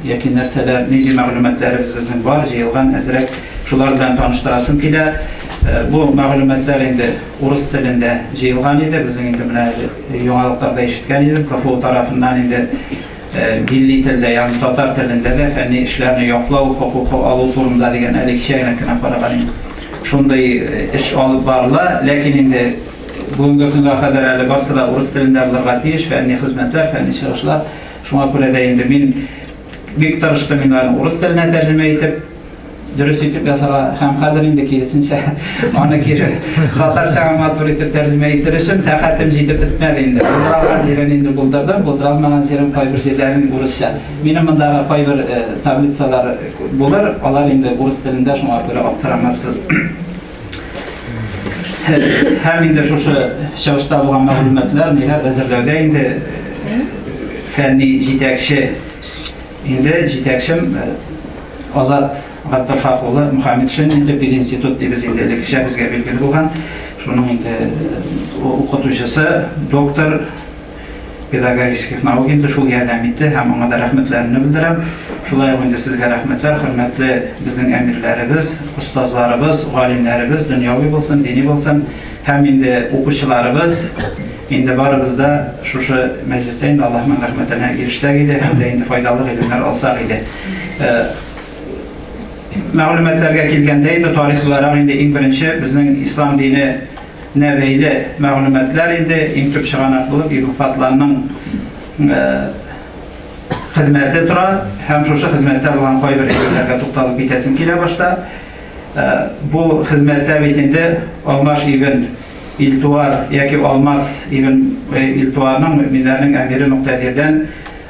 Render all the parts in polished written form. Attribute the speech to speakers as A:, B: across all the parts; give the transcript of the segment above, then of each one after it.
A: яки нәрсәләр, нинди мәгълүматларыбыз безнең бар, җыелган әзрәк шулар белән таныштырасым килә. Бу мәгълүматлар инде урыс телендә җыелган иде, безнең инде менә яңалыкларда ишеткән идем, КФУ тарафыннан инде милли телдә, ягъни татар телендә дә фәнни эшләрне яклау, хокукы алу турында дигән әле кичә генә караган идем. Шундай эш алып барыла, ләкин инде бүгенге көнгә кадәр әле барса да урыс телендә булырга тиеш, фәнни хезмәтләр, фәнни чыгышлар. Шуңа күрә дә инде мин бик тырыштым аны урыс теленә тәрҗемә итеп, дөрес итеп ясарга һәм хәзер инде киресенчә аны кире татарчага матур итеп тәрҗемә иттеришем тәкатем җитеп бетмәде инде. Булдырган җирен инде булдырдым, булдырылмаган җирен кайбер җирләрен урысча. Минем мондагы кайбер таблицалар булыр, алар инде урыс телендә, шуңа күрә аптырамассыз. Һәм инде шушы чыгышта булган мәгълүматлар ниләр әзерләүдә инде фәнни җитәкче җитәкчем Азат Габдулхак улы Мөхәммәтшин инде пединститут дибез инде кичә безгә билгеле булган. Шуның инде укытучысы, доктор педагогик наук инде шул ярдәм итте һәм аңа да рәхмәтләрне белдерәм. Шулай ук инде сезгә рәхмәтләр, хөрмәтле безнең әмирләребез, устазларыбыз, галимнәребез, дөньяви булсын, дини булсын, һәм инде укучыларыбыз. Инде барыбыз да шушы мәҗлестә инде Аллаһның рәхмәтенә ирешсәк иде, һәм дә инде файдалы гыйлемнәр алсак иде. Мәгълүматларга килгәндә инде тарихларга инде иң беренче безнең ислам диненә бәйле мәгълүматлар инде иң төп чыганак булып Ибн Фатланның хезмәте тора, һәм шушы хезмәттә булган кайбер әйберләргә тукталып китәсем килә башта. Бу хезмәттә бит инде Алмаш ибн Илтуар яки Алмас ибн Илтуарның мөэминнәрнең әмире Муктадирдән,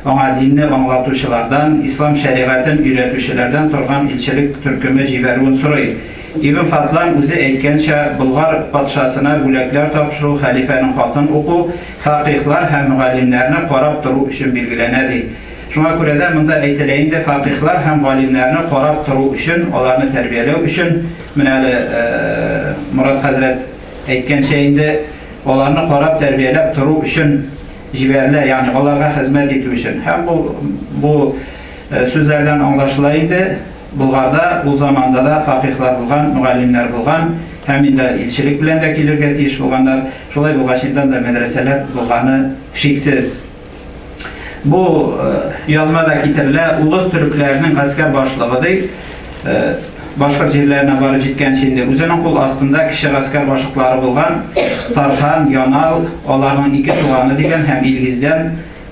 A: аңа динне аңлатучылардан, ислам шәригатен өйрәтүчеләрдән торган илчелек төркеме җибәрүен сорый. Ибн Фатлан үзе әйткәнчә, Болгар патшасына бүләкләр тапшыру, хәлифәнең хатын уку, фақихлар һәм мөгаллимнәрне карап тору өчен билгеләнә ди. Шуңа күрә дә монда әйтелә инде фақихлар һәм галимнәрне карап тору өчен, аларны тәрбияләү өчен, менә Мурат хәзрәт әйткәнчә инде аларны карап тәрбияләп тору өчен җибәрелә, ягъни аларга хезмәт итү өчен. Һәм бу сүзләрдән аңлашыла инде, Булгарда ул заманда да фақихлар булган, мөгаллимнәр булган, һәм инде илчелек белән дә килергә тиеш булганнар, шулай булгач инде да мәдрәсәләр булганы шиксез. Бу язмада китерелә, угыз төрекләрнең гаскәр башлыгы ди, башка җирләренә барып җиткәнче инде үзенең кул астында кеше гаскәр башлыклары булган Тархан, Янал, аларның ике туганы дигән һәм Илгиздән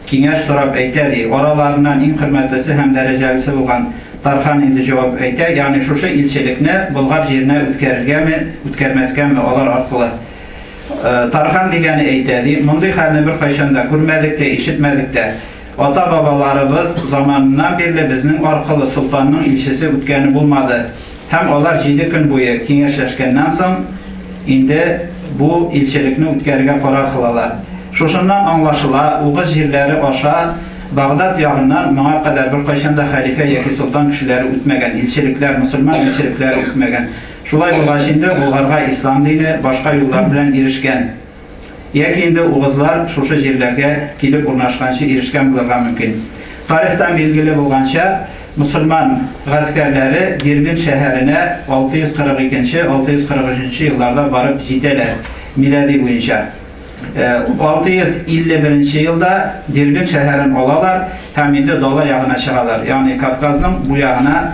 A: киңәш сорап әйтә ди. Араларыннан иң хөрмәтлесе һәм дәрәҗәлесе булган Тархан инде җавап әйтә, ягъни шушы илчелекне Болгар җиренә үткәрергәме, үткәрмәскәме алар аркылы. Тархан дигәне әйтә ди, мондый хәлне бер кайчан да күрмәдек тә, ишетмәдек тә. Ата-бабаларыбыз заманнан бирле безнең аркылы солтанның илчесе үткәне булмады. Һәм алар 7 көн буе киңәшләшкәннән соң инде бу илчелекне үткәрергә карар кылалар. Шушыннан аңлашыла, угыз җирләре аша Багдад ягыннан моңа кадәр бер кайчан да хәлифә яки солтан кешеләре үтмәгән, илчелекләр, мусульман илчелекләре үтмәгән. Шулай булгач инде Булгарга ислам дине башка юллар белән ирешкән. Яки инде угызлар шушы җирләргә килеп урнашканчы ирешкән булырга мөмкин. Тарихтан билгеле булганча, мусульман гаскәрләре Дербент шәһәренә 642-643 елларда барып җитәләр, милади буенча. 651 елда Дербент шәһәрен алалар һәм инде дала ягына чыгалар. Ягъни Кавказның бу ягына,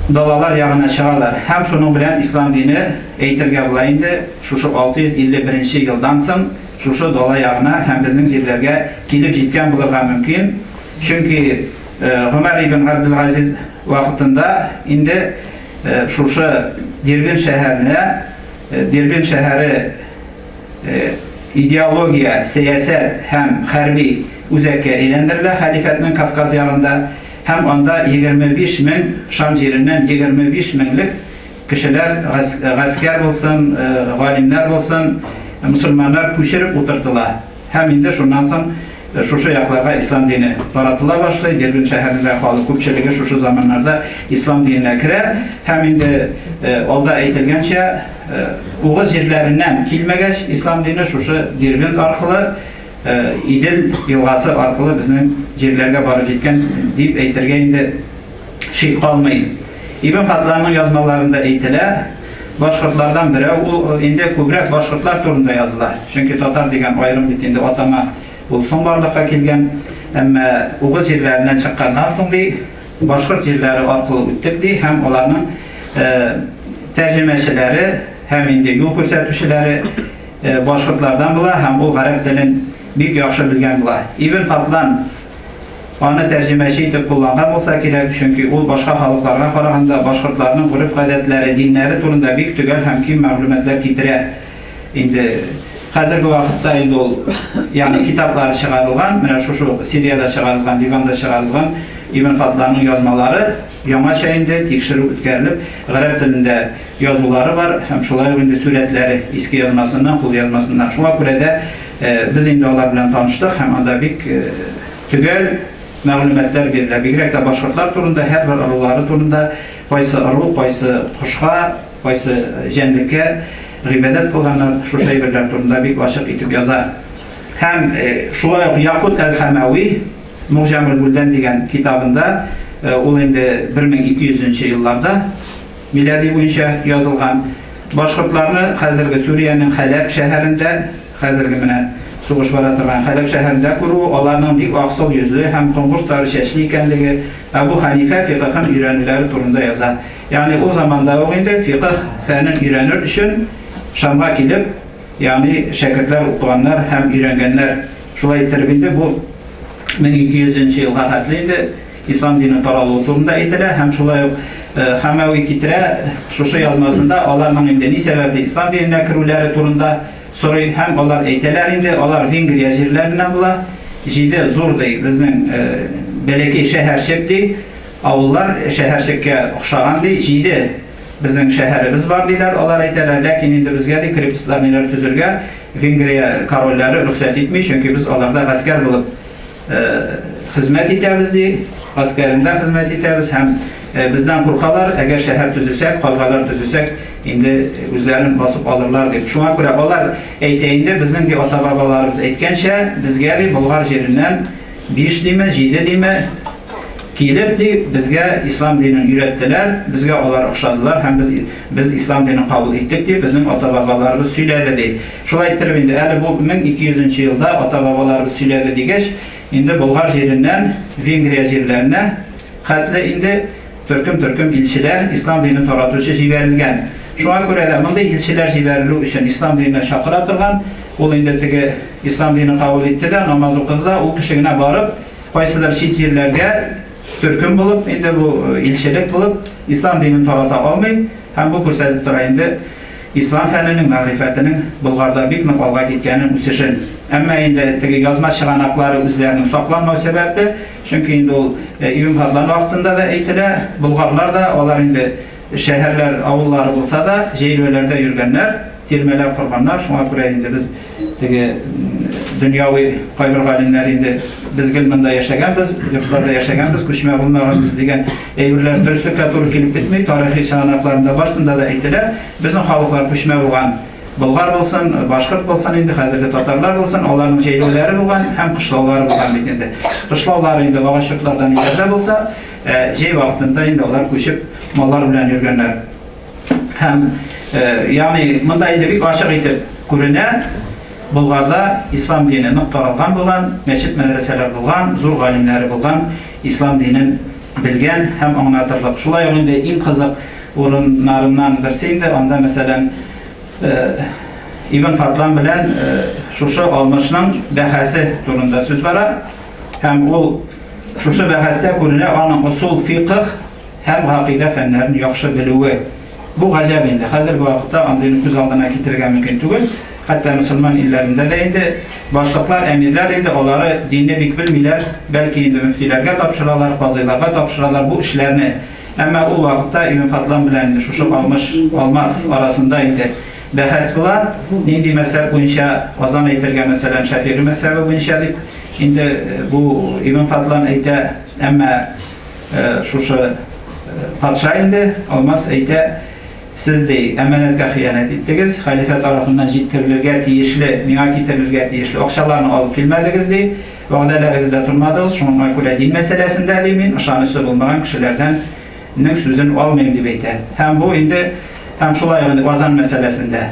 A: далалар ягына чыгалар. Һәм шуның белән ислам дине әйтергә була инде шушы 651 елдан соң шушы дала ягына һәм безнең җирләргә килеп җиткән булырга мөмкин. Чөнки Гомәр ибн Абдул-Газиз вакытында инде шушы Дербент шәһәре идеология, сәясәт һәм хәрби үзәккә әйләндерелә хәлифәтнең Кавказ ягында, һәм анда 25 мең Шам җиреннән 25 меңлек кешеләр, гаскәр булсын, галимнәр булсын, мусульманнар күчереп утыртыла. Һәм инде шуннан соң шушы якларга ислам дине таратыла башлый. Дербент шәһәрендә халык күпчелеге шушы заманнарда ислам диненә керә. Һәм инде алда әйтелгәнчә, угыз җирләреннән килмәгәч ислам дине шушы Дербент аркылы İdil елгасы аркылы безнең җирләргә барып җиткән дип әйтергә инде шик калмый. Ибн Фатланның язмаларында әйтелә, башкортлардан берәү, ул инде күбрәк башкортлар турында языла. Чөнки татар дигән аерым бит инде атама ул соң барлыкка килгән, әмма угыз җирләреннән чыкканнан соң ди башкорт җирләре аркылы үттек ди, һәм аларның тәрҗемәчеләре һәм инде юл күрсәтүчеләре башкортлардан була, һәм ул гарәп телен бик яхшы белгән була. Ибн Фатлан аны тәрҗемәче итеп кулланган булса кирәк, чөнки ул башка халыкларга караганда башкортларның гореф-гадәтләре, диннәре турында бик төгәл һәм киң мәгълүматлар китерә. Инде хәзерге вакытта инде ул, ягъни китаплары чыгарылган, менә шушы Сириядә чыгарылган, Ливанда чыгарылган Ибн Фатланның язмалары яңача инде тикшерү үткәрелеп, гарәп телендә язулары бар, һәм шулай ук инде сүрәтләре иске язмасыннан, кул язмасыннан. Шуңа күрә дә без инде алар белән таныштык, һәм анда бик төгәл мәгълүматлар бирелә. Бигрәк тә башкортлар турында, һәр бер ырулары турында, кайсы ыру, кайсы кошка, кайсы җәнлеккә гыйбадәт кылганнар, шушы әйберләр турында бик ачык итеп яза. Һәм шулай ук Якут әл-Хамави Муҗам әл-Булдан дигән китабында, ул инде 1200 елларда милади буенча язылган, башкортларны хәзерге Сүриянең Хәләп шәһәрендә, хәзерге менә сугыш бара торган Хәләп шәһәрендә күрү, аларның бик аксыл йөзле һәм коңгур сары чәчле икәнлеге, Әбу Ханифа фикыһын өйрәнүләре турында яза. Ягъни ул заманда ук инде фикых фәнен өйрәнер өчен Шамга килеп, ягъни шәкертләр укыганнар һәм өйрәнгәннәр. Шулай итеп инде бу 1200 елга хәтле инде ислам дине таралуы турында әйтелә, һәм шулай ук Хамави китерә, шушы язмасында аларның инде ни сәбәпле ислам диненә керүләре турында сорый, һәм алар әйтәләр инде, алар Венгрия җирләреннән була, җиде зур ди, безнең бәләкәй шәһәрчек ди, авыллар шәһәрчеккә охшаган ди, җиде безнең шәһәребез бар диләр, алар әйтәләр, ләкин инде безгә ди крепостьләрне төзергә Венгрия корольләре рөхсәт итми, чөнки без аларда гаскәр булып хезмәт итәбез ди, гаскәрендә хезмәт итәбез, һәм бездән куркалар, әгәр шәһәр төзесәк, калгалар төзесәк, инде үзләрен басып алырлар дип. Шуңа күрә алар әйтә инде, безнең ди ата-бабаларыбыз әйткәнчә, безгә ди Болгар җиреннән 5 диме, 7 диме килеп ди, безгә ислам динен өйрәттеләр, безгә алар охшадылар, һәм без ислам динен кабул иттек ди, безнең ата-бабаларыбыз сөйләде ди. Шулай итеп инде, әле бу 1200 елда ата-бабаларыбыз сөйләде дигәч, инде Болгар җиреннән Венгрия җирләренә хәтле инде төркем илчеләр, ислам динен таратучы җибәрелгән. Шуңа күрә дә мондай илчеләр җибәрелү өчен ислам диненә чакыра торган, ул инде теге ислам динен кабул итте дә, намаз укыды да, ул кеше генә барып, кайсыдыр чит җирләргә төркем булып, инде бу илчелек булып, ислам динен тарата алмый, һәм бу күрсәтеп тора инде ислам фәненең, мәгърифәтенең Болгарда бик нык алга киткәнен, үсешен. Әмма инде теге язма чыганаклары үзләренең сакланмау сәбәпле, чөнки инде ул Ибн Фатлан вакытында да әйтелә, болгарлар да, алар инде шәһәрләр, авыллары булса да, җәйләүләрдә йөргәннәр, тирмәләр корганнар. Шуңа күрә инде без теге дөньяви кайбер галимнәр инде без гелмәндә яшәгәнбез, йортларда яшәгәнбез, күчмә булмаганбыз дигән әйберләр дөреслеккә туры килеп китми, тарихи чыганакларында барсында да әйтелә, безнең халыклар күчмә булган. Болгар булсын, башкорт булсын, инде хәзерге татарлар булсын, аларның җәйләүләре булган һәм кышлаулары булган бит инде. Кышлаулары инде агач йортлардан иләрдә булса, җәй вакытында инде алар күчеп маллар белән йөргәннәр. Һәм ягъни монда инде бик ачык итеп күренә, Болгарда ислам дине нык таралган булган, мәчет мәдрәсәләр булган, зур галимнәре булган, ислам динен белгән һәм аңлатырлык. Шулай ук инде иң кызык урыннарыннан берсе инде анда мәсәлән Ибн Фатлан белән шушы алмашның бәхәсе турында сүз бара, һәм ул шушы бәхәстә күренә аның усул фикых һәм гакыйда фәннәрен яхшы белүе. Бу гаҗәп инде. Хәзерге вакытта андый күз алдына китергә мөмкин түгел. Хәтта мөселман илләрендә дә инде башлыклар, әмирләр инде алары динне бик белмиләр, бәлки инде мөфтиләргә тапшыралар, казыйларга тапшыралар бу эшләрне. Әмма ул вакытта Ибн Фатлан белән шушы алмас арасында инде бәхәс була, нинди мәсьәлә буенча азан әйтергә, мәсәлән, Шафиғи мәсьәле буенча дип инде бу Ибн Фатлан әйтә, әмма шушы патша инде алмас әйтә, siz de emanetga xiyanat etdiniz, halife tarafından жеткирилерге тиешле, миңа китерилерге тиешле акчаларны алып келмәдегез ди, вәгъдәләрегездә тормадыгыз, шуңа күрә дин мәсьәләсендә ди мин ышанычлы булмаган кешеләрдән ның сүзен алмыйм дип әйтә. Һәм бу инде һәм шулай инде азан мәсьәләсендә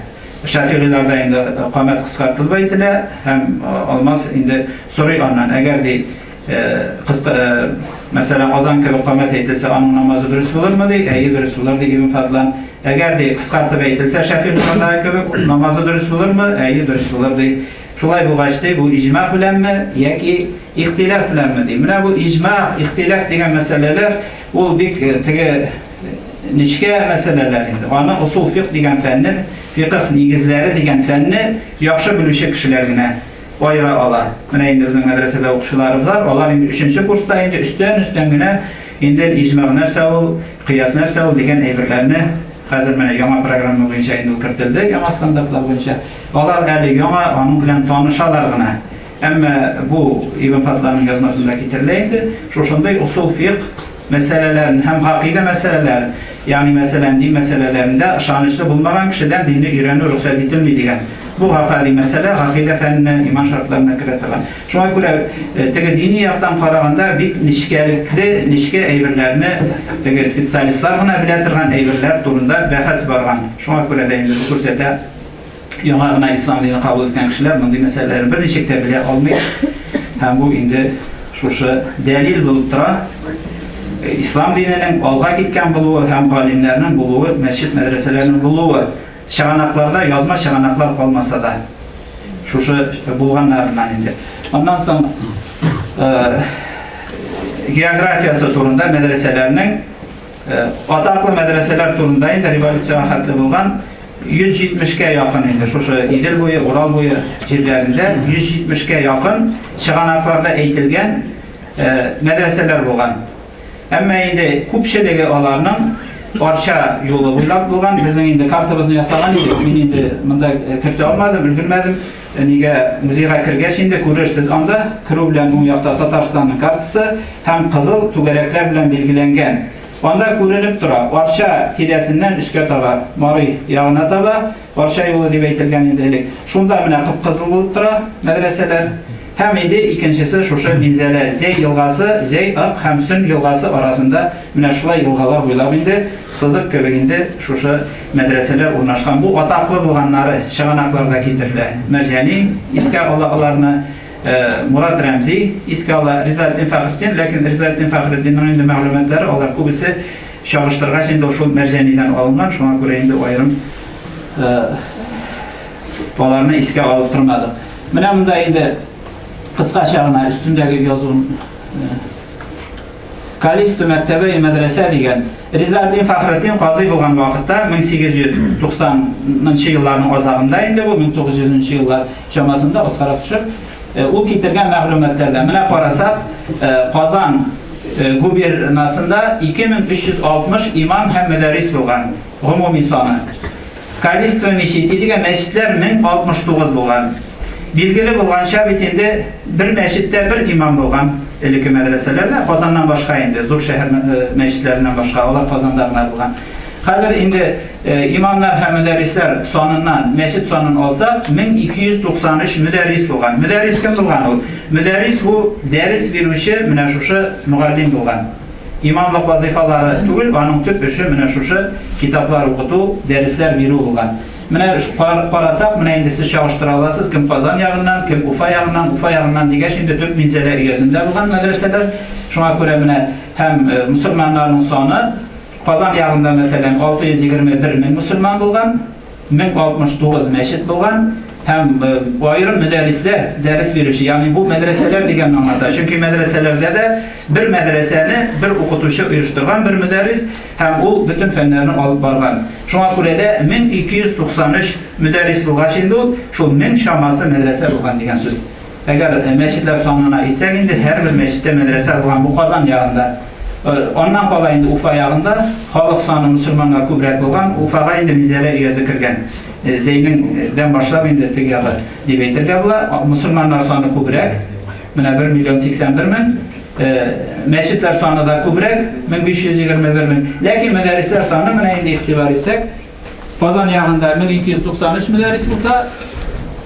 A: Шафигиларда инде камәт кыскартылып әйтелә, һәм алмас инде сорый аннан, әгәр ди mesela azan kebab qamat aytilsa onun namazı dürüst bulurmu ди? Әйе dürüst bulur ди Ibn Fadlan. Әгәр ди кыскартып әйтелсә Шафигиларда кебек намазы dürüst булырмы? Әйе dürüst булыр ди. Шулай булгач ди бу иҗма беләнме яки ихтилаф беләнме ди? Менә бу иҗма, ихтилаф дигән мәсьәләләр ул бик теге ничкә мәсьәләләр инде. Аны усул фикъ дигән фәнне, фикъ нигезләре дигән фәнне яхшы белүче кешеләр генә ayıra ala. Менә инде безнең мәдрәсәдә укучыларыбыз бар. Алар инде 3нче курста инде үстән генә инде иҗма нәрсә ул, кыяс нәрсә ул дигән әйберләрне хәзер менә яңа программа буенча инде кертелде, яңа стандартлар буенча. Алар әле яңа аның белән танышалар гына. Әмма бу Ibn Fadlanның язмасында китерелә инде, шушындай усул фикъ мәсьәләләрен һәм гакыйда мәсьәләләр, ягъни мәсәлән дин мәсьәләләрендә ышанычлы булмаган кешедән динне өйрәнү рөхсәт ителми дигән. Bu gaqadi məsələ aqida fənnə, iman şartlarına kiritilən. Şuna görə təqə dini yaxdan qaraganda bik nişkəlikli, nişkə əybirlərini təqə spesialistlar buna bilətirən əybirlər turunda bəhəs barğan. Şuna görə də indi bu kürsədə yanağına İslam dini qabul edən kişilər bunday məsələlərin bir neçəkdə bilə almayır. Həm bu indi şuşu dəlil bulub tura. İslam dininin alğa getgan buluğu, həm qalimlərinin buluğu, məscid mədrəsələrinin buluğu. Şağanaklarda yazma şağanaklar kalmasa da şuşu bulğanlarından indi. Ondan sonra geografiyası turunda medreselerinin adaklı medreseler turunda indi revolüsiya xatlı bulğan 170'e yakın indi. Şuşu İdil boyu, Ural boyu yerlerinde 170'e yakın şağanaklarda eğitilgen medreseler bulğan. Ama indi kupşeligi alarının Arşa yolu buylap bulğan, bizning indi kartabızını yasagan edik. Men indi munda kirte almadım, ülgürmedim. Nega muzeyga kirgach indi ko'rarsiz, anda kiruv bilan bu yoqda Tataristonning kartasi ham qizil to'garaklar bilan belgilangan. Anda ko'rinib tura, Arşa tirasidan üstga taba, Mari yog'ina taba, Arşa yolu deb aytilgan edi. Shunda mana qip-qizil bo'lib tura madrasalar. Hem indi ikincisi şuşu Minzələ, Zey yılğası, Zey Aq, hem Sün yılğası arasında münəşşula yılğalar boylab indi, Sızıq köbegində şuşu mədrəsələr urnaşqan. Bu ataqlı bulğanları şığanaqlarda getirilə. Mərcəni, İskə Allahlarını Murad Rəmzi, İskə Allah Rizaləddin Fəxriddin, lakin Rizaləddin Fəxriddinin indi məlumatları onlar kubisi şağışdırğaç indi o mərcənidən alınan, şuna görə indi o ayrım onlarını İskə alıp durmadı. Mənə bunda indi Qısqaçağına üstündəki yazılım Kalisto məktəbə mədrəsə digən Rizaləddin Fəxriddin qazi bolğan vaxtda 1890-cı illərin azağında indi bu 1900-cü illər şamasında Osqarab düşür. O getirgən məlumatlarla mənə qarasaq Qazan qubernasında 2360 imam həm müdərris bolğan ümumi sonu. Kalisto məşidi digən məscidlər 1069 bolğan. Bilgili bulğan şəbitində bir məşiddə bir imam bolğan ilki mədrəsələrdə Qazandan başqa indi, Zur şəhər məşidlərindən başqa onlar Qazandağlar bolğan. Hazır indi imamlar həm müdərrislər sonundan, məşid sonundan olsa 1293 müdərris bolğan. Müdərris kim bolğan o? Müdərris bu dəris verişi mənə şuşu müğəllim bolğan. İmamlıq vazifaları tugul, onun tüp işi mənə şuşu kitaplar okudu, dərislər veri bolğan. Mənə qarasaq, mənə indi siz şağışdıra alasınız, kim Qazan yağından, kim Ufa yağından digər şimdi Türk Minzələ üyəsində bolğan mədrəsələr. Şuna görə mənə həm müsəlmanların sonu, Qazan yağında məsələn 621 min müsəlman bolğan, 1069 məşid bolğan, həm ayrı müdərrislər dəris verişi, yəni bu mədrəsələr digən mənada. Çünki mədrəsələrdə də bir mədrəsəni bir oxutucu uyuşturğan bir müdərris, həm o bütün fənlərini alıb barğan. Şuna görə də 1293 müdərris bolğaç indi o, şu 1000 şaması mədrəsə bolğan digən söz. Əgər məşidlər sonuna itsək indi hər bir məşiddə mədrəsə bolğan bu Qazan yağında. Ondan qala indi Ufa yağında xalq sonu müsəlmanlar kübrət bolğan, Ufağa indi Minzələ üyəsi kirgən. Zeynindən başlab indi tigağı deb aytırga bular. Müsəlmanlar sonu kübrək, mənə 1.081.000. Məşidlər sonu da kübrək, 1521.000. Lakin mədərislər sonu mənə indi ixtibar etsək, Kazan yağında 1293 müderris bulsa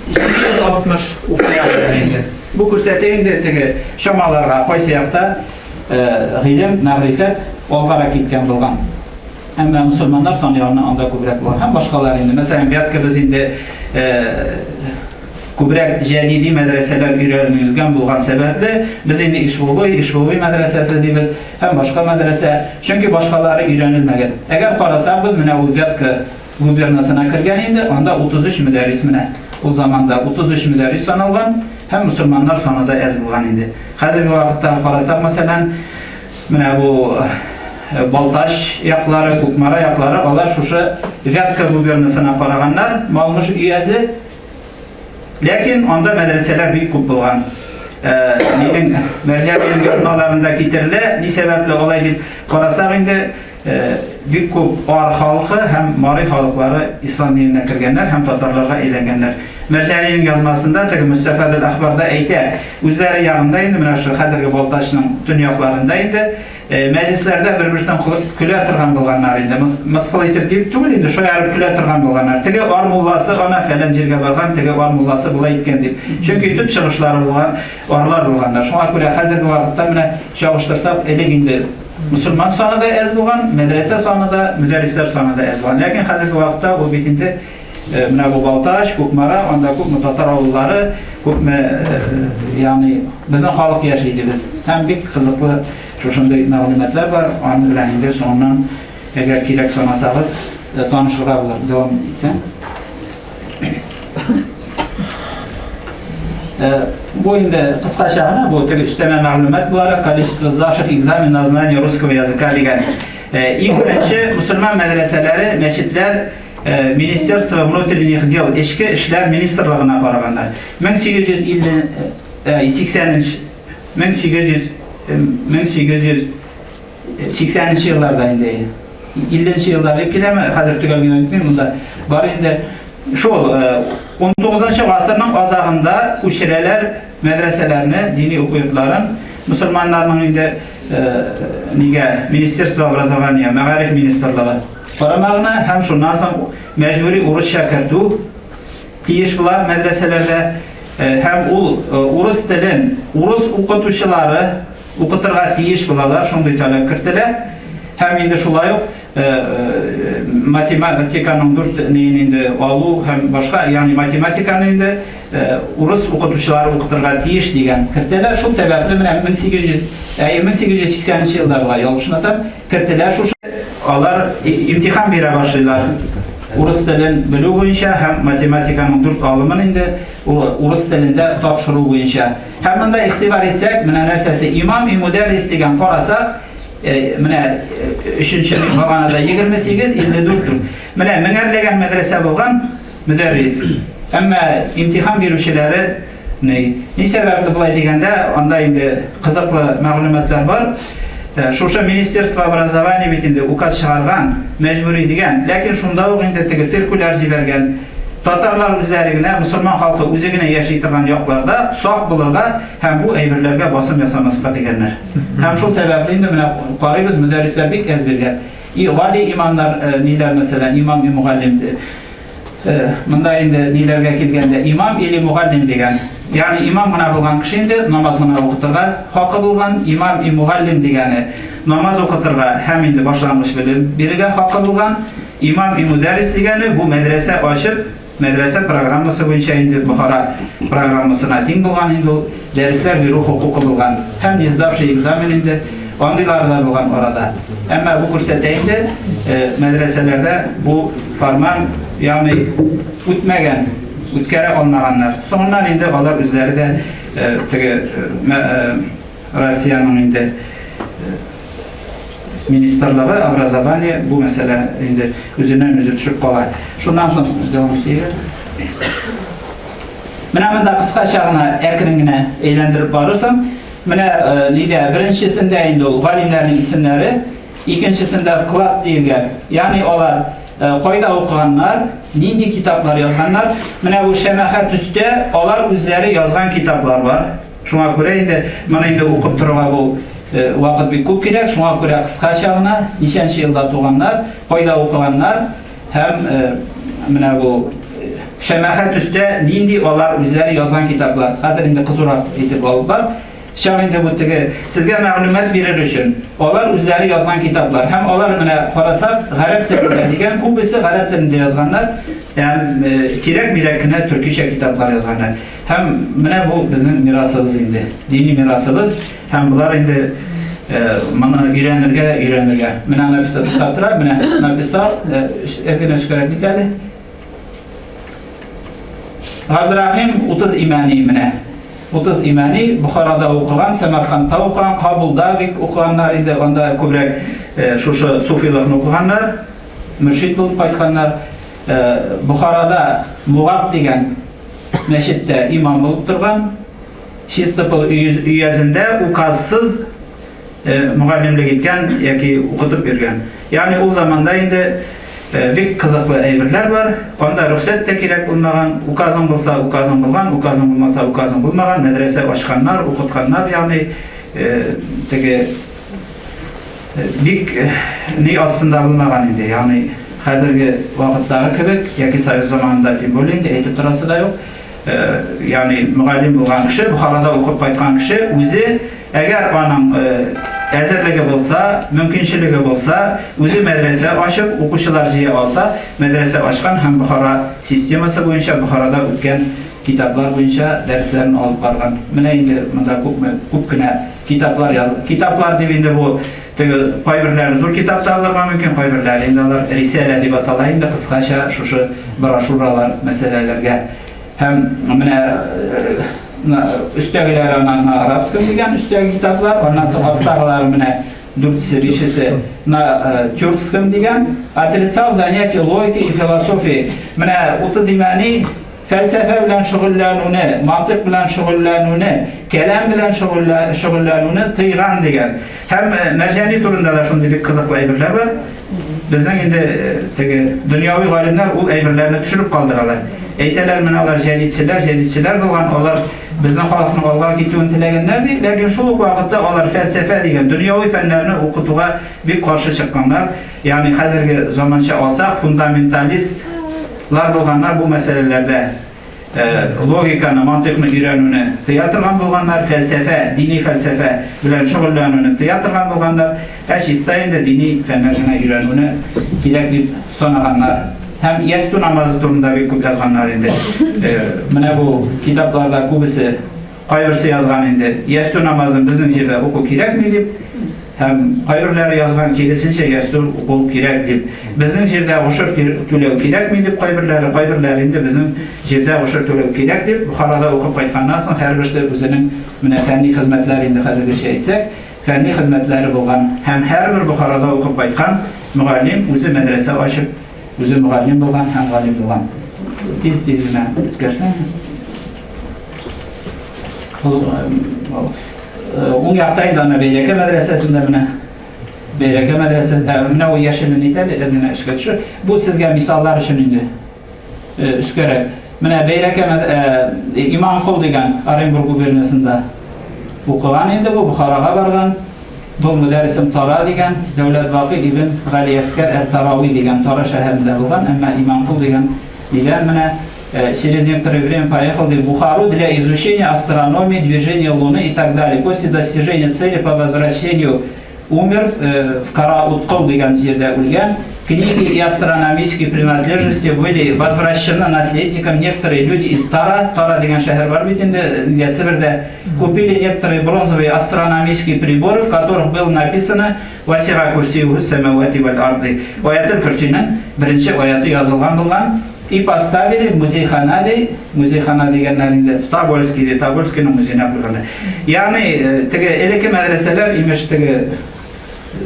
A: 260 ufaya indi. Bu kürsete tege şamalarga koysayakta ilim, ma'rifat olgara ketken bulgan. Ama Müslümanlar son yağına anda kubrak bulgan. Hem başkalar indi. Mesela biyatka biz indi kubrak jadidi medreseler öğrenilgen bulgan sebeple biz indi işbubi medresesi deyimiz hem başka medrese. Çünkü başkaları öğrenilmegen. Eğer karasak biz mine ulviyatka gubernasına kirgen indi, onda 33 müderris mine. O zamanda 33 müderris sanılgan, hem Müslümanlar sonra da ez bulgan indi. Hazırki vakitte karasak mesela mine bu Baltaş yakları, Kukmara yakları, onlar şuşu Vyatka gubernasına karaganlar, malmış üyesi. Lakin onda medreseler büyük kup bulgan. Mercali'nin görünmalarında getirile, ne sebeple olay deyip karasak indi, büyük kup ağır halkı hem mari halkları İslam dinine kirgenler hem Tatarlarga eğlengenler. Mercali'nin yazmasında teki Müstefadil Ahbar'da eyte üzeri yağında indi, münəşir hazırki Baltaş'ın dünyaklarında indi. Meclislerde bir-birsen küle tırgan bulganlar indi. Mıskıl etip deyip tügül indi, şu yarı küle tırgan bulganlar. Tege var mullası ona falan jirge bargan, tege var mullası bula etken deyip. Çünkü tüp çıkışları bulgan, varlar bulganlar. Şuna küle hazırki vakitte mine çavuştursak elik indi. Müslüman sonra da ez bulgan, medrese sonra da, müderrisler sonra da ez bulgan. Lakin hazırki vakitte o bitinde bu Baltaş, Kukmara, onda Kukma Tatar oğulları, yani bizim halk yaşaydı biz. Hem bir kızıklı şuşunda malumatlar var, onun bileninde sonundan eğer kirek sonrasağız tanışlığa bulur. Devam etsen. Bu indi kıskaçağına, bu üsteme malumat bularak Kalişsiz Zavşık egzamin naznani Ruskova yazıka degan. İlk önce Müslüman medreseleri, meşitler Ministerstvo внутренних дел, Ішкі işler Ministerliğine karaganlar. 1880 yıllarda indi. 50 yıllarda epkileme hazır tügelgen ötmeyin bunda. Var indi. Şol 19. asırın azağında uşireler medreselerini, dini okuyutların Müslümanların indi Ministerstvo образования, Mağarif Ministerliği paramağına hem şundan sonra mecburi uruş şakirdu tiyiş bular medreselerde hem urus dilin, urus okutuşuları okuturga tiyiş bulalar, şunday talep kirtiler. Hem indi şulay yok matematikanın dört neyinde alu hem başka yani matematikanın indi urus okutuşuları okuturga tiyiş diyen kirtiler. Şul sebeple 1880 yıllarda yanlışmasam kirtiler şu onlar imtihan bire başlayırlar. Urus dilin bilü boyunca hem matematikanın dört alımın indi urus dilinde tapşırı boyunca. Hem bunda ihtibar etsek, mine nersesi imam müderris degen karasak mine 3. baganada 28-54'dür. Mine mingerlegen medrese bulgan müderris. Ama imtihan birüşçileri ne sebeple bulay degende onda indi kızıklı malumatlar var. Şuşa Ministerstvo образования bitinde ukat çıkargan, mecburi degen, lakin şunda o indi sirkular jibergen Tatarlar üzerine, Müslüman halkı üzerine yaşaytırgan yoklarda soğuk bulurga hem bu eybirlerge basım yasamasıqa degenler. Hem şu sebeple indi qarayız müderrisler bek ezbergen. Vali imamlar niler mesela imam-i muallimdi. Mında indi nilerge kelgende imam ili muallim degen. Yani imam gına bulgan kişi indi namaz gına okuturga hakkı bulgan imam-i muallim degeni namaz okuturga hem indi başlanmış birige hakkı bulgan imam-i müderris degeni bu medrese açıp medrese programması boyunca indi Bukhara programmasına ting bulgan indi dersler bir hukuku bulgan hem izdavşı egzamin indi ondilarda bulgan orada. Ama bu kursete indi medreselerde bu farman yani ütmegen ütkere olmaganlar. Sonundan indi olar üzeri de Rusya'nın indi Ministerliği образования bu mesele indi üzerinden üzü düşüp kolay. Şundan sonra devam edeyim. Mene da kısa çağına erkinine eğlendirip varırsam birincisinde indi valimlerin isimleri, ikincisinde vklat deyilgen. Yani olar koyda okuyanlar, nindi kitaplar yazganlar, bu şemahat üstte olar üzeri yazgan kitaplar var. Şuna göre indi, indi okup durma bu vakit bir kup gerek, şuna göre kısa çağına, nişançı yılda doğanlar, koyda okuyanlar, hem menä bu şemahat üstü nindi olar üzeri yazgan kitaplar. Hazır indi kızırak etip aldılar. Şahinde bu tege sizge ma'lumat berir üçün. Olar üzeri yazgan kitaplar. Hem olar menä qarasak Arap tilinde digen kubisi Arap tilinde yazganlar. Hem sirak mirakına Türkçe kitaplar yazganlar. Hem menä bu bizning mirasımız indi. Dini mirasımız. Hem bular indi mana öğrenirge. Menä nabisa tutaptıra, menä nabisa ezgene şükürek nitali. Abdurrahim 30 imani menä. 30 imani Bukhara'da okugan, Semerkant'ta okugan, Kabul'da okuganlar indi. Onda köbrek şuşu sufilikni okuganlar, mürşit bolup qaytkanlar. Bukhara'da Muğab degen meşitte imam bolup turgan. Şistopol üyezinde ukazsız muallimlik etken yoki o'qitib bergan. Ya'ni o zamanda indi bek qiziqli ayberlar var. Onda ruxsat da kerak bo'lmagan, ukazing bo'lsa ukazing bo'lgan, ukazing bo'lmasa ukazing bo'lmagan, madrasa ochganlar, o'qitganlar, ya'ni tege bek ni ostida bo'lmagan edi. Ya'ni hozirgi vaqtdagi kebek yoki Sovet zamonida deb bo'lindi, aytib turasi da yo'q. Yani muallim bo'lgan kishi, Buxoroda o'qib qaytgan kishi o'zi agar onun əzərləgə bolsa, mümkünçülüğü bolsa, özü mədrəsə açıb, oxuşular jiyə alsa, mədrəsə açqan həm Buxara sisteması boyunca, Buxarada ötən kitaplar boyunca dərslərini alıb barğan. Mənə indi bunda küpkünə kitaplar yazılıb. Kitaplar deyəndə bu qaybirləri zor kitapda alırğa mümkün, qaybirləri indi alır, Risale deyib atalayında qısqaça şuşu broşuralar, məsələlərə. Həm mənə üstəgiləri na arabskım degan üstəgi kitaplar, ondan sonra astağları mənə Dürtisi, Rişisi na türkskım degan. Отрицал занятия логики и философии. Mənə 30 imani felsefe bilen şugullanını, mantık bilen şugullanını, kelam bilen şugullanını tıygan degan. Hem mercani turunda da şunday bir kızıqlı ayberler var. Bizden indi dünyavi galimler o ayberlerini düşürüp kaldıralar. Eyteler menalar jeditçiler bolgan, olar bizning xalqning Allohga ketuvini tilaganlardi, lekin shu vaqtda olar falsafa degan dunyoviy fanlarni o'qituga bek qarshi chiqqanlar. Ya'ni hozirgi zamoncha olsak, fundamentalistlar bo'lganlar bu masalalarda logikani, mantiqni o'rganishni tiyatirgan bo'lganlar, falsafa, diniy falsafa bilan shug'ullanishni tiyatirgan bo'lganlar, endi diniy fanlarni o'rganishni kerak deb sanaganlar. Hem yastu namazı turunda bir köp yazganlar indi. Mene bu kitaplarda kubisi qaybirsi yazgan indi. Yastu namazın bizning jerde oku kerak mi deb, hem qaybirlari yazgan kelisincha yastu oku kerak deb. Bizning jerde oshir to'lov kerak mi deb qaybirlari indi bizning jerde oshir to'lov kerak deb Buxoroda o'qib qaytgandan so'ng har birisi o'zining mene fanniy xizmatlari indi hozirgacha aytsak, fanniy xizmatlari bo'lgan, hem har bir Buxoroda o'qib qaytgan muallim o'zi madrasa ochib o'zi muallim bo'lgan, ham g'olim bo'lgan. Tez bilan o'tkazsam. O'ng yoqda ana Beyraka madrasasida Beyraka madrasasi mana u yashilni aytadi, o'zini ishga tushib. Bu sizga misollar uchun endi kerak. Mana Beyraka Imomqul degan Orenburg guberniyasida o'qigan endi, bu Buxoroga borgan. Bu müderrisim Tara degan Davlat Voqi ibn G'ali Askar al-Tarawi degan Tara shahrida bo'lgan, ammo Imomqul degan mana через некоторое время поехал в Бухару для изучения астрономии, движения Луны и так далее. После достижения цели по возвращению умер в Кара-Уткол degan жерде o'lgan. Книги и астрономические принадлежности были возвращены наследникам. Некоторые люди из Тара degan shahar var bitinde, Сибирде, купили некоторые бронзовые астрономические приборы, в которых было написано «Васига курсиюху самавати валь арды». Ayatul Kursi'nin birinci ayatı yazılgan bulgan. И поставили в muzeyxana deganlarında Tobolskiyning muzeyine qo'yganlar. Ya'ni eleki medreseler imiş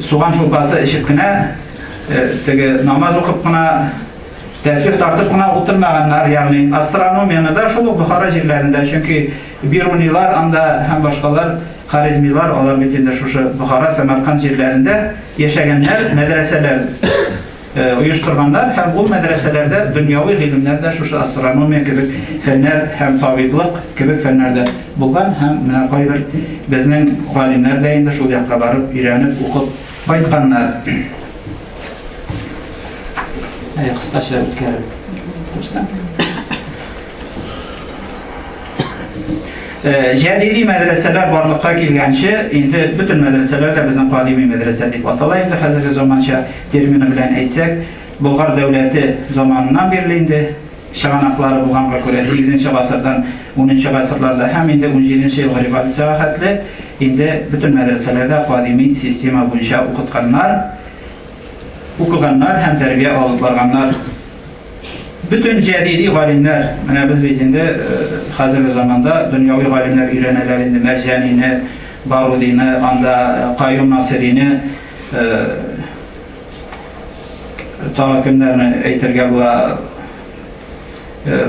A: Suğan şubası işitkine namaz o'qib qana tasbih tartib qana o'tirmaganlar, ya'ni astronomiyani da şu Buxoro yerlarida, chunki Biruniylar anda ham boshqalar Xarizmiylar ular bitinde şu Buxoro, Samarqand yerlarida yashaganlar, madrasalar uyushtirganlar, ham bu madrasalarda dunyoviy ilmlarda şu astronomiya gibi fanlar, ham tabiblik gibi fanlarda bo'lgan, ham qo'yib bizning olimlar da endi shu yoqqa borib, o'rganib, o'qib qaytganlar. Kıskaça ötkerim. Dursan. Jadidi medreseler varlıkka gelgençe, indi bütün medreseler de bizim kadimi medrese deyip atalaydı. Hazırki zamança termini bilen etsek, Bulgar devleti zamanından birliğinde şahanakları bulganға göre 8. asırdan 10. asırlarda hem indi 17. yıl revolütsiya hatli, indi bütün medreselerde kadimi sistema boyunca okuganlar hem terbiye alıp barganlar. Bütün jadidi galimler, biz bitinde hazırki zamanda dünyavi galimler öğrenelerinde Mercanini, Barudini, anda Qayyum Nasirini, takimlerini eytirge bula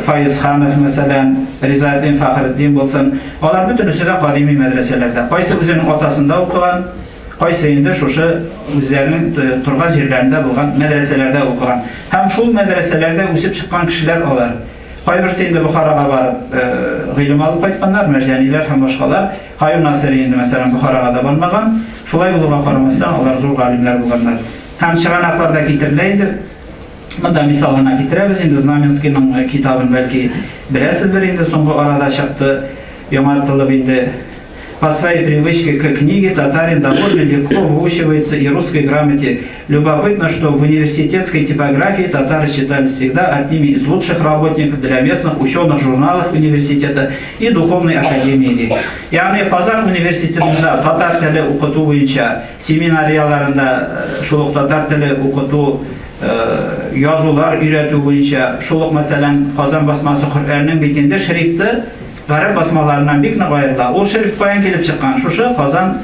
A: Faiz Xanov mesela, Rizaeddin Fakhriddin bolsun, onlar bütünüsü de kadimi medreselerde. Qaysı özünün otasında okugan, qaysı indi şuşu özlerinin turgan yerlerinde bulgan medreselerde okugan. Hem şu medreselerde üsüp çıkan kişiler olar. Qaybirisi indi Buxaraga barıp g'ilim alıp qaytkanlar, merjaniler hem başkalar. Qayyum Nasiri indi mesela Buxaraga da barmagan. Şulay buluğa qaramasdan olar zor galimler bulganlar. Hem çıganaklarda kitirileydi. Bunda misalına getiririz. Indi Znamenski'nin kitabını belki bilesizdir. Indi soňky arada çıktı. Yamartılıp indi по своей привычке к книге татарин довольно легко выучивается и русской грамоте. Любопытно, что в университетской типографии татары считались всегда одними из лучших работников для местных ученых журналов университета и духовной академии. Yani Kazan Üniversitesi'nde Tatar tili okutu boyunca seminariyalarında şuluk Tatar tili okutu yazılar üretu boyunca şuluk mesela Kazan basması Kur'an'ın bitinde şerifti Garip basmalarından bir ayrıla. O şerif koyan gelip çıkan şuşu Kazan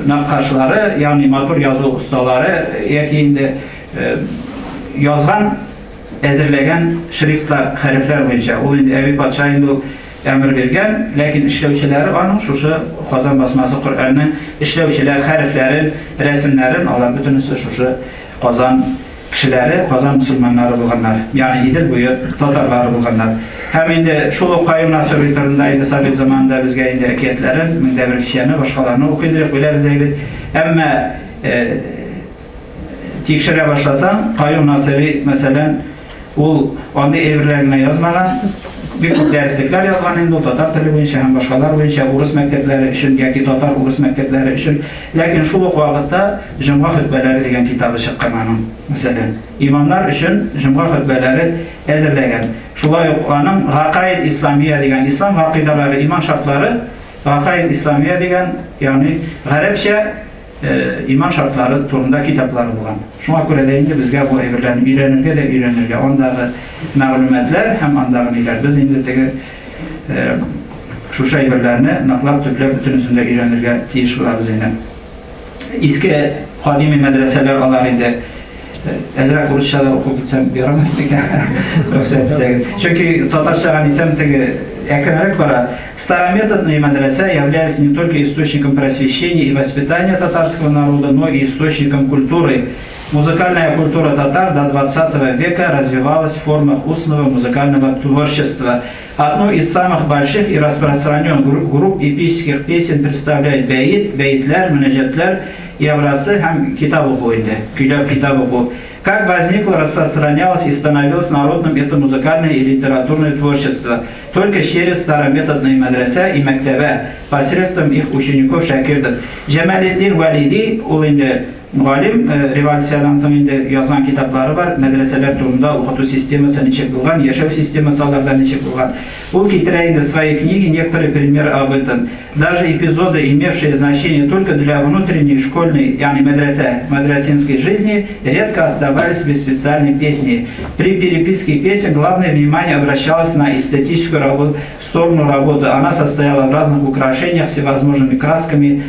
A: nakkaşları yani matur yazı ustaları yakinde yazgan, ezirlegen şerifler, harifler boyunca. O indi Ebi Patşay'ın emir vergen, lakin işlevçileri onun şuşu Kazan basması Kur'an'ın işlevçiler, hariflerin, resimlerin, onlar bütünüsü şuşu Kazan kişileri, Kazan Müslümanları bulganlar. Yani İdil boyu Tatarları bulganlar. Hem indi şulu Qayyum Nasiri türündeydi Sovet zamanında bizge indi ekiyetlerin, minde bir kişiyeni, başkalarını okuydurup öyle bize bir. Ama tekşire başlasan, Qayyum Nasiri mesela onda evirlerine yazmagan, bir derslikler yazgan indi o Tatar tili boyunca hem başkalar boyunca Urus mektepleri için, yaki Tatar Urus mektepleri için. Lakin şulu vakitte Cumhur Hutbeleri degen kitabı çıkkan onun. Mesela imamlar için Cumhur Hutbeleri ezirlegen. Şulay onun Gaqaid İslamiye degen, İslam akidaları, iman şartları, Gaqaid İslamiye degen, yani Garipçe iman şartları turunda kitapları bulgan. Şuna göre deyince bizge bu evirlerini öğrenirge de öğrenirge. Ondaki məlumatlar hem ondaki iler. Biz indi teki şu evirlerini naklap tüplep bütünüsünde öğrenirge tiyiş kılabız indi. İski kadimi medreseler alar indi. Ezra Kuruşça'da okuyup gitsem yaramaz mı ki? Çünkü Tatarça'dan itsem teki экономик пора. Старометодные медресе являлись не только источником просвещения и воспитания татарского народа, но и источником культуры. Музыкальная культура татар до 20 века развивалась в формах устного музыкального творчества. Одну из самых больших и распространенных групп эпических песен представляют бейтлер, мünəccətlер и образцы китабы boyunda, küləb kitabı bu. Как возникло, распространялось и становилось народным это музыкальное и литературное творчество только через старометодные медресе и мектебе посредством их учеников шакирдов. Cemalettin Validi indi galim revolüsiyadan soň indi yazan kitapları var. Medreseler turunda okutu sistemasi nechek bulgan, yaşav sistemasi alardan nechek bulgan. У Китрейда в своей книге некоторые примеры об этом. Даже эпизоды, имевшие значение только для внутренней школьной, мадрасинской жизни, редко оставались без специальной песни. При переписке песен главное внимание обращалось на эстетическую сторону работы. Она состояла в разных украшениях всевозможными красками,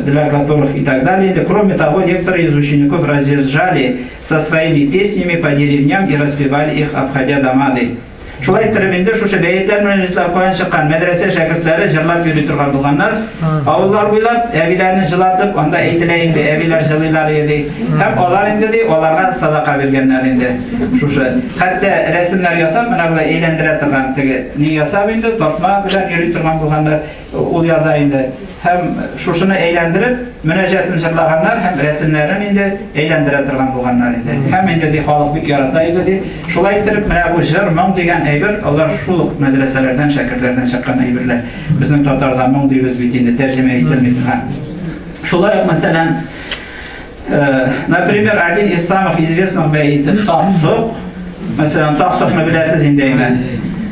A: для которых и так далее. Кроме того, некоторые из учеников разъезжали со своими песнями по деревням и распевали их, обходя домады. Şulay terminde şu beyitler münəccətlər koyan çıkan medrese şagirdləri jırlap yürü turgan bulganlar, avullar boylap, evilerini jılatıp, onda eytileyindi, eviler jılıylar yedi. Hem olar indi de, olarga sadaka vergenler indi. Hatta resimler yasam, bunlarla eğlendire turgan, ne yasam indi, tortma bilen yürü turgan bulganlar. ул яза инде. Һәм шушыны әйләндереп, мөнәҗәтен җырлаганнар һәм рәсемнәрен инде әйләндерә торган булганнар инде. Һәм инде ди халык бик ярата иде ди. Шулай итеп, менә бу җыр, моң дигән әйбер, алар шул мәдрәсәләрдән, шәкертләрдән чыккан әйберләр. Безнең татарда моң дибез бит инде тәрҗемә ителми торган. Шулай ук, мәсәлән, например, один из самых известных бәйтов Сак-Сук. Мәсәлән, Сак-Сукны беләсез инде әймән.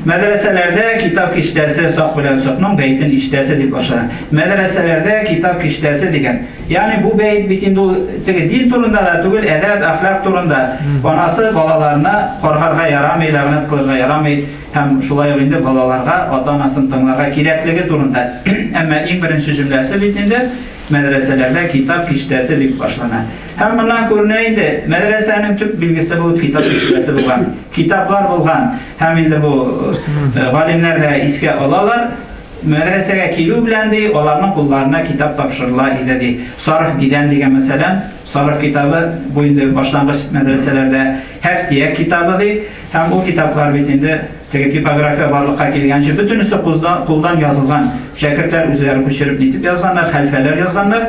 A: Мәдрәсәләрдә китап киштәсе, Сак белән Сукның бәйтен иштәсе дип башлана. Мәдрәсәләрдә китап киштәсе дигән. Ягъни бу бәйт бит инде ул теге дин турында да түгел, әдәп, әхлак турында. Анасы балаларына каргарга ярамый, ләгънәт кылырга ярамый, һәм шулай ук инде балаларга ата-анасын тыңларга кирәклеге турында. Әмма иң беренче җөмләсе бит инде мәдрәсәләрдә китап киштәсе дип башлана. Һәм моннан күренә инде мәдрәсәнең төп билгесе булып китап киштәсе булган. Китаплар булган. Һәм инде бу галимнәр дә искә алалар. Мәдрәсәгә килү белән ди, аларның кулларына китап тапшырыла иде ди. Сарыф Дидән дигән мәсәлән, Сарыф китабы бу инде башлангыч мәдрәсәләрдә Һәфтия китабы ди. Һәм ул китаплар бит инде теге типография барлыкка килгәнче бөтенесе кулдан язылган. Шәкертләр үзләре күчереп нитеп язганнар, хәлфәләр язганнар,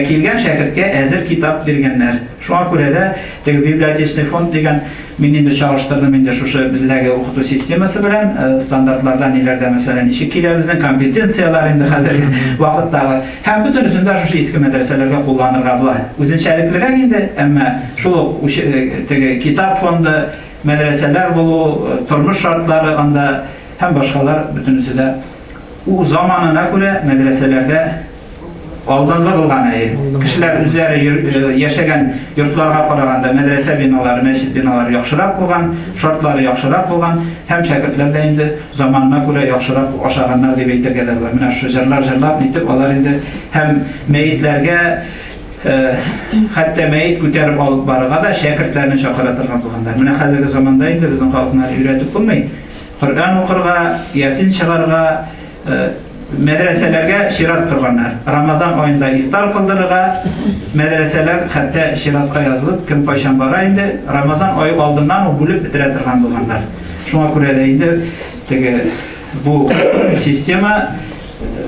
A: килгән шәкерткә әзер китап биргәннәр. Шуңа күрә дә теге библиотечный фонд дигән мин инде чагыштырдым инде шушы бездәге укыту системасы белән, стандартларда ниләрдә мәсәлән ничек килә безнең компетенциялар инде хәзерге вакыттагы. Һәм бөтенесендә шушы иске мәдрәсәләргә кулланырга була. Үзенчәлеклерәк инде, әмма шул теге китап фонды, мәдрәсәләр булу, тормыш шартлары анда һәм башкалар бөтенесе дә ул заманына күрә мәдрәсәләрдә алдынгы булган. Кешеләр үзләре яшәгән йортларга караганда мәдрәсә биналары, мәчет биналары яхшырак булган, шартлары яхшырак булган һәм шәкертләр дә инде заманына күрә яхшырак ашаганнар дип әйтергә дә була. Менә шу җырлар җырлап нитеп алар инде һәм мәетләргә хәтта мәйет күтәреп алып барырга да шәкертләрне чакыра торган булганнар. Менә хәзерге заманда инде безнең халыкны өйрәтеп булмый. Коръән укырга, Ясин чыгарга, мәдрәсәләргә чират торганнар. Рамазан аенда ифтар кылдырырга мәдрәсәләр хәтта чиратка язылып, кем кайчан бара инде Рамазан ае алдыннан ул бүлеп бетерә торган булганнар. Шуңа күрә дә инде теге бу система,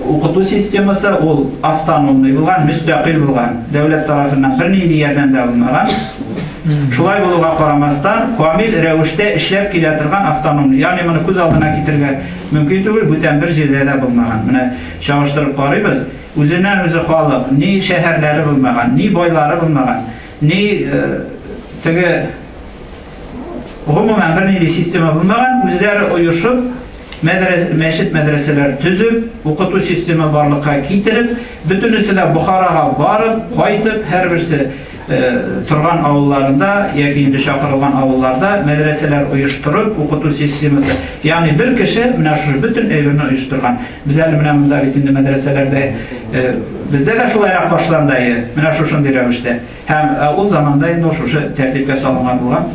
A: укыту системасы ул автономный булган, мөстәкыйль булган, дәүләт тарафыннан бернинди ярдәм дә алынмаган. Шулай булуга карамастан, камил рәвештә эшләп килә торган автономный, ягъни моны күз алдына китергә мөмкин түгел, бүтән бер җирдә дә булмаган. Менә чагыштырып карыйбыз, үзеннән-үзе халык, ни шәһәрләре булмаган, ни байлары булмаган, ни теге гомумән бернинди система булмаган, үзләре оешып мәчет мәдрәсәләр төзеп, укыту система барлыкка китереп, бөтенесе дә Бухарага барып, кайтып, һәрберсе торган авылларында яки инде чакырылган авылларда мәдрәсәләр оештырып, укыту системасы. Ягъни бер кеше менә шушы бөтен әйберне оештырган. Без әле менә монда бит инде мәдрәсәләрдә бездә дә шулайрак башланды, менә шушындый рәвештә. Һәм ул заманда инде шушы тәртипкә салынган булган.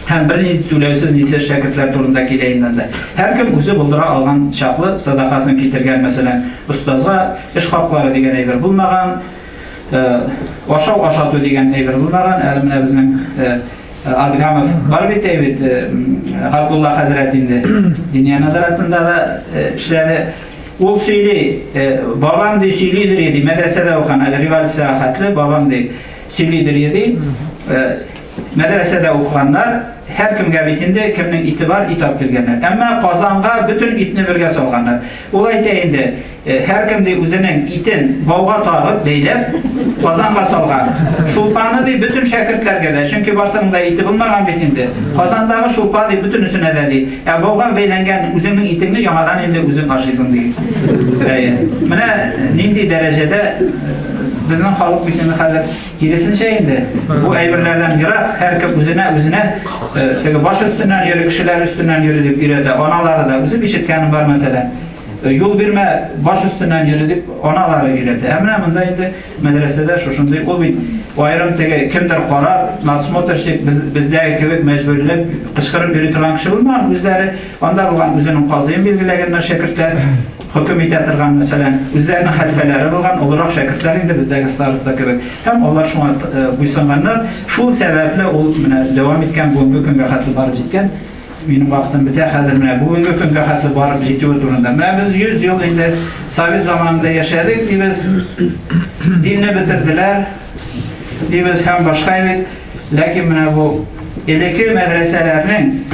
A: Һәм бернинди түләүсез нисез шәкертләр турында килә инде. Һәркем үзе булдыра алган чаклы садакасын китергән, мәсәлән, устазга эш хаклары дигән әйбер булмаган, ашау-ашату дигән әйбер булмаган. Әле менә безнең Адгамов бар бит әйбит, Габдулла хәзрәт инде диния назаратында да эшләде. Ул сөйли, бабам ди сөйлидер иде, мәдрәсәдә укыган, әле революциягә хәтле бабам ди сөйлидер иде. Мәдрәсәдә укыганнар һәркемгә бит инде кемнең ите бар, итап килгәннәр. Әмма Казанга бөтен итне бергә салганнар. Ул әйтә инде, һәркем ди үзенең итен бауга тагып, бәйләп, Казанга салган. Шулпаны ди бөтен шәкертләргә дә, чөнки барсының да ите булмаган бит инде. Казандагы шулпа ди бөтенесенә дә ди. Бауга бәйләнгән үзеңнең итеңне яңадан инде үзең ашыйсың ди. Менә нинди дәрәҗәдә безнең халык бит инде хәзер киресенчә инде бу әйберләрдән ерак, һәркем үзенә теге баш өстеннән йөри, кешеләр өстеннән йөри дип өйрәтә. Аналары да үзе ишеткәнем бар мәсәлән. Юл бирмә, баш өстеннән йөри дип аналары өйрәтә. Менә монда инде мәдрәсәдә шушындый ул бит аерым теге кемдер карап, надсмотрщик бездәге кебек мәҗбүрләп кычкырып йөри торган кеше булмаган. Үзләре анда булган үзенең казыен билгеләгәннәр шәкертләр. Хөкем итә торган мәсәлән, үзләренең хәлфәләре булган, олырак шәкертләр инде бездәге староста кебек. Һәм алар шуңа буйсынганнар. Шул сәбәпле ул менә дәвам иткән бүгенге көнгә хәтле барып җиткән. benim vaktim biter, hazır mene bugünkü künge hatlı barıp jetiyor durumda. Mene biz 100 yıl indi Sovet zamanında yaşadık, biz dinni bitirdiler, biz hem başkaydık, lakin mene bu eleki medreselerinin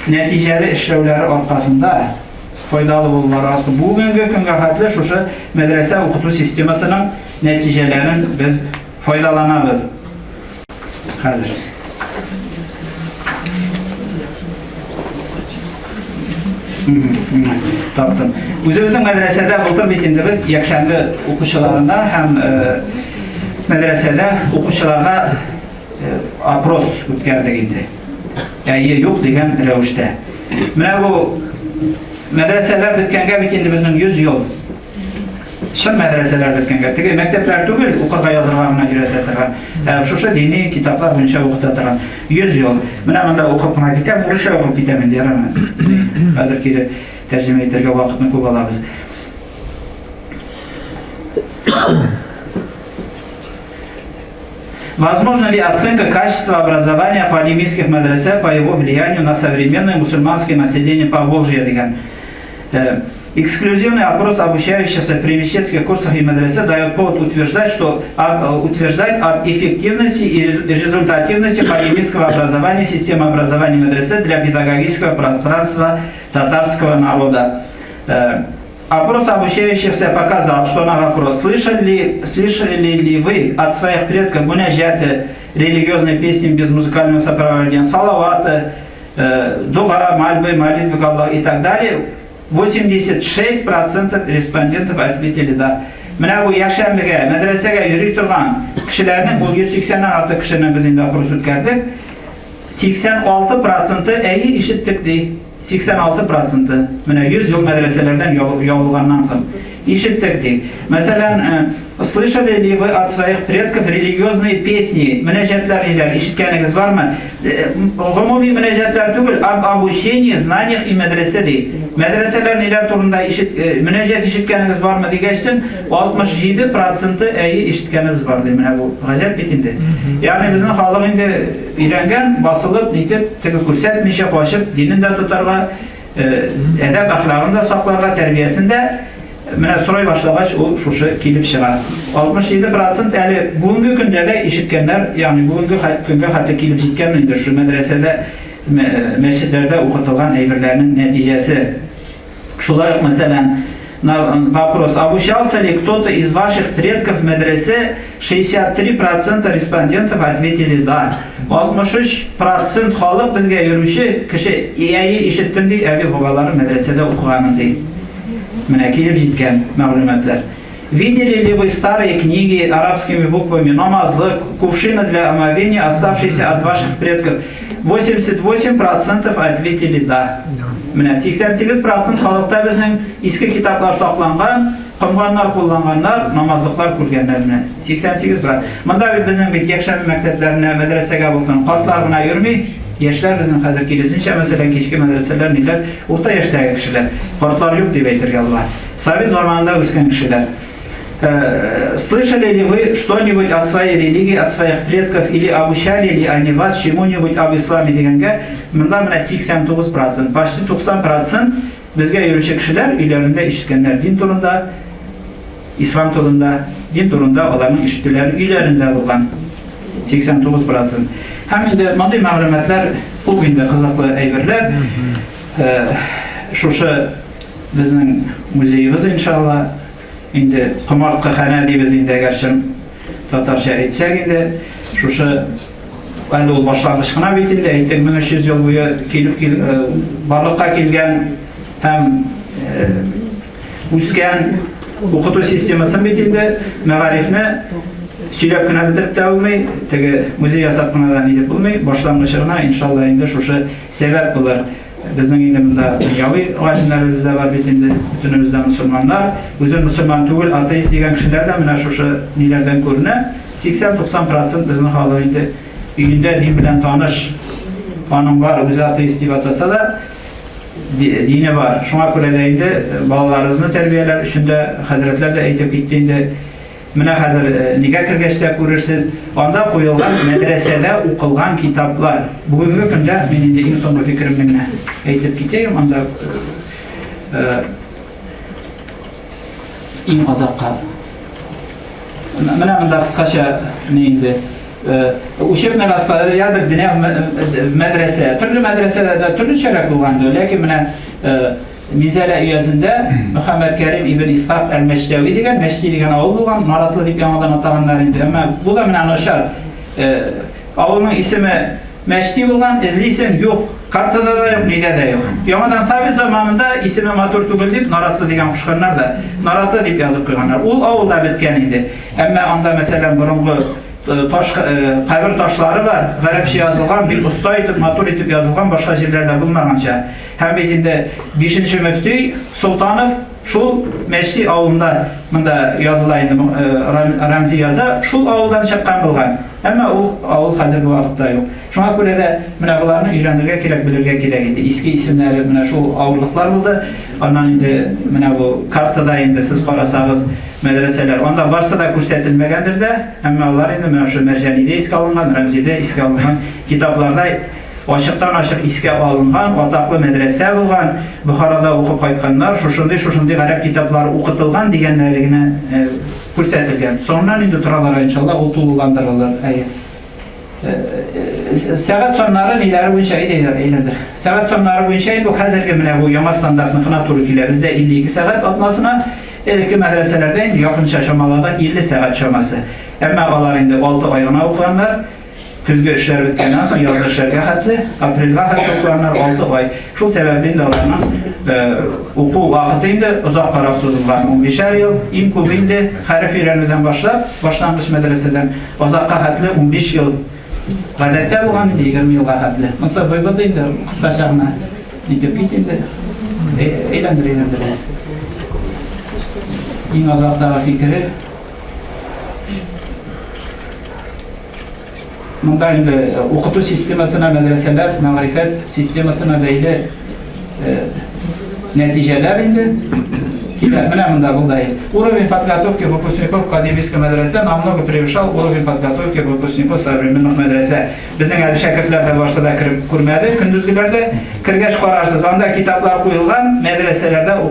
A: neticeli işlevleri arkasında faydalı bulurlar aslında. Bugünkü künge hatlı şu medrese okutu sistemasının neticelerini biz faydalanabız. Hazır. Taptım. Özümüzün medresede bulduğum bitinde biz yakşanlı okuşalarında hem medresede okuşalarına apros ötkerdik indi. Yani yok degen revişte. Mine bu medreseler bitkenge bitindi bizim 100 yıl. Şun medreseler bitkenge. Tege mektepler tügül okurga yazılığına üretetirler. Şuşa dini kitaplar bunca okutatırlar. 100 yıl. Mine bunda okupuna kitap, uruşa okup kitabın diyer ama. Hazır ki tercüme ettirge vakitini көп alabız. Возможно ли оценка качества образования академических медресе по его влиянию на современное мусульманское население Поволжья деген? Эксклюзивный опрос обучающихся при университетских курсах и медресе дает повод утверждать об эффективности и результативности академического образования, системы образования медресе для педагогического пространства татарского народа. Опрос обучающихся показал, что на вопрос, слышали ли вы от своих предков мунаджаты, религиозные песни без музыкального сопровождения, салаваты, дуга, мольбы, молитвы к Аллаху и так далее, 86% респондентов ответили да. Mene bu yaşamlığa, medresege yürüyüp durgan kişilerinin, bu 180'den artık kişinin biz indi oпрос ötkerdik, 86% iyi işittik değil. 86%. Mene 100 yıl medreselerden yolluğandan sonra işittik değil. Mesela слышали ли вы от своих предков религиозные песни, мünecetler iler, işitkeniz var mı? Umumi münecetler tügül, обучение, знаниях и medrese değil. Medreselerin iler turunda münecet işitkeniz var mı diyeçtin, 67% iyi işitkeniz var diye. Bu gacep bitindi. Yani bizim halk indi irengen, basılıp, nitip, tıkı kursetmişe koşup, dinin de tutarga, edep ahlakını da saklarga, terbiyesinde mene soray başlagaç o şuşu kilip çıkar. 67% yani bugünkü günde de işitkenler, yani bugünkü günde hatta kilip çıkkenlerdir şu medresede, meşritlerde okutulgan evirlerinin neticesi. Şular mesela вопрос. Обучался ли кто-то из ваших предков в медресе? 63% респондентов ответили да. 63% халык bizge yürüyüşü kişi iyi işittim diye evi babaları medresede okuğanın diye. Mene kilip jitken мәгълүматлар. Видели ли вы старые книги арабскими буквами, намазлы, кувшины для омовения, оставшиеся от ваших предков? 88% ответили да. Mene 88% халыкта безнең иске китаплар сакланган, кымганнар кулланганнар, намазлыклар күргәннәр менә 88%. Монда безнең бит якшәм мәктәпләренә, мәдрәсәгә булсын, картлар гына йөрми, яшьләр безнең хәзер килесенчә мәсәлән кичке мәдрәсәләр ниләр, урта яшьтәге кешеләр, картлар юк дип әйтергә була. Совет заманында үскән кешеләр. Слышали ли вы что-нибудь о своей религии, от своих предков, или обучали ли они вас чему-нибудь об исламе дегенге? Монда менә 89%, почти 90% безгә йөрүче кешеләр өйләрендә ишеткәннәр дин турында, ислам турында, дин турында аларның ишетүләре өйләрендә булган. 89%. Һәм инде мондый мәгълүматлар ул инде кызыклы әйберләр. Шушы безнең музейыбыз иншалла инде Кымарткахана дибез инде гәрчә татарча әйтсәк инде шушы әле ул башлангыч кына бит инде әйтик 1300 ел буе килеп барлыкка килгән һәм үскән укыту системасын бит инде мәгарифне сөйләп кенә бетереп тә булмый, теге музей ясап кына да нидеп булмый, башлангычына иншалла инде шушы сәбәп булыр. Безнең инде монда дөньяви галимнәребез дә бар бит инде, бөтенебездә мусульманнар, үзе мусульман түгел, атеист дигән кешеләр дә менә шушы ниләрдән күренә. 80-90% безнең халык инде өендә дин белән таныш, аның бар, үзе атеист дип атаса да дине бар. Шуңа күрә дә инде балаларыбызны тәрбияләр өчен дә хәзрәтләр дә әйтеп китте инде Менә хәзер нигә кергәчтә күрерсез, анда куелган мәдрәсәдә укылган китаплар. Бүгенге көндә мин инде иң соңгы фикеремне генә әйтеп китәм, анда иң азакка. Менә монда кыскача инде учебный распорядок дөнья мәдрәсә, төрле мәдрәсәләрдә төрлечәрәк булгандыр, ләкин менә Мизәлә өязендә Мөхәммәд Кәрим ибн Исхак әл-Мәчдәви дигән мәчет дигән авыл булган, Наратлы дип яңадан атаганнар инде. Әмма бу да менә начар. Авылның исеме мәчет булган, эзлисен юк, картада да юк, нидә дә юк. Яңадан Совет заманында исеме матур түгел дип Наратлы дигән кушканнар да Наратлы дип язып куйганнар. Ул авылда беткән инде. Әмма анда мәсәлән борынгы кабер ташлары бар, гарәпчә язылган, бик оста итеп, матур итеп язылган, башка җирләрдә булмаганча. Һәм бит инде 5нче мөфти Солтанов шул мәчет авылында монда языла инде, Рамзи яза, шул авылдан чыккан булган. Әмма ул авыл хәзерге вакытта юк. Шуңа күрә дә менә буларны өйрәнергә кирәк, белергә кирәк инде. Иске исемнәре менә шул авырлыклар булды. Аннан инде менә бу картада инде сез карасагыз мәдрәсәләр, анда барса да күрсәтелмәгәндер дә, әмма алар инде менә шул Мәрҗәнидә искә алынган, Рамзидә искә алынган китапларда ачыктан-ачык искә алынган, атаклы мәдрәсә булган, Бухарада укып кайтканнар, шушындый китаплар укытылган дигәннәргә күрсәтелгән. Соңыннан инде торалар иншаллах ул тулыландырылыр. Сәгать саннары ниләре буенча әйләндер. Сәгать саннары буенча инде хәзерге менә бу яңа стандартны гына туры килә. Бездә 52 сәгать атнасына, элекке мәдрәсәләрдә инде якынча шамалада 50 сәгать шамасы. Әмма алар инде 6 ай гына укыганнар. Көзгө эшләр биткәннән соң язгы эшләргә хәтле, апрельгә хәтле укыганнар 6 ай. Шул сәбәпле инде аларның уку вакыты инде озаккарак сузылган. 15 ел, иң күп инде хәреф өйрәнүдән башлап, башлангыч мәдрәсәдән озакка хәтле 15 ел. Гадәттә булган инде 20 елга хәтле. Монсы быйбыды инде кыскача гына итеп кит инде. Әйләндер. Иң азактагы фикере монда инде укыту системасына, мәдрәсәләр, мәгърифәт системасына бәйле нәтиҗәләр инде килә. Менә монда булды. Уровень подготовки выпускников академической мәдрәсә намного превышал уровень подготовки выпускников современных мәдрәсә. Безнең әле шәкертләр дә башта киреп күрмәде, көндезгеләрдә кергәч карарсыз, анда китаплар куелган мәдрәсәләрдә